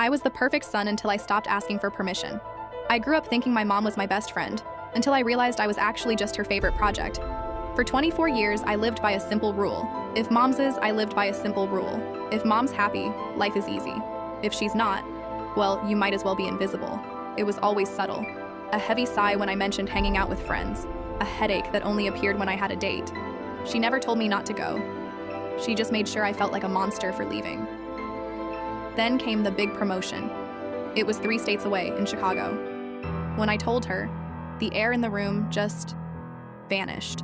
I was the perfect son until I stopped asking for permission. I grew up thinking my mom was my best friend, until I realized I was actually just her favorite project. For 24 years, I lived by a simple rule. If mom's is, I lived by a simple rule. If mom's happy, life is easy. If she's not, well, you might as well be invisible. It was always subtle. A heavy sigh when I mentioned hanging out with friends. A headache that only appeared when I had a date. She never told me not to go. She just made sure I felt like a monster for leaving. Then came the big promotion. It was 3 states away in Chicago. When I told her, the air in the room just vanished.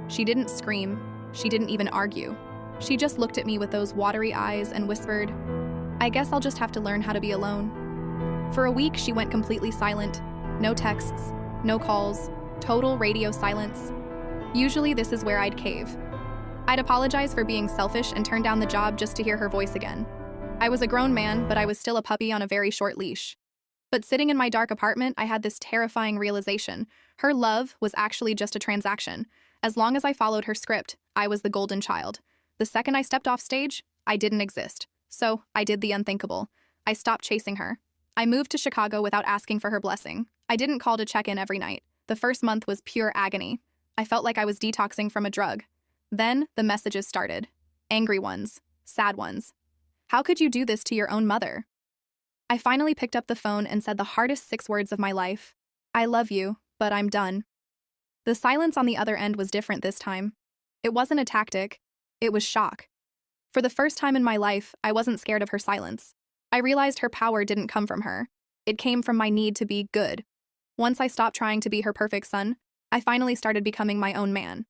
She didn't scream. She didn't even argue. She just looked at me with those watery eyes and whispered, "I guess I'll just have to learn how to be alone." For a week, she went completely silent. No texts, no calls, total radio silence. Usually this is where I'd cave. I'd apologize for being selfish and turn down the job just to hear her voice again. I was a grown man, but I was still a puppy on a very short leash. But sitting in my dark apartment, I had this terrifying realization. Her love was actually just a transaction. As long as I followed her script, I was the golden child. The second I stepped off stage, I didn't exist. So I did the unthinkable. I stopped chasing her. I moved to Chicago without asking for her blessing. I didn't call to check in every night. The first month was pure agony. I felt like I was detoxing from a drug. Then the messages started. Angry ones, sad ones. How could you do this to your own mother? I finally picked up the phone and said the hardest 6 words of my life. I love you, but I'm done. The silence on the other end was different this time. It wasn't a tactic. It was shock. For the first time in my life, I wasn't scared of her silence. I realized her power didn't come from her. It came from my need to be good. Once I stopped trying to be her perfect son, I finally started becoming my own man.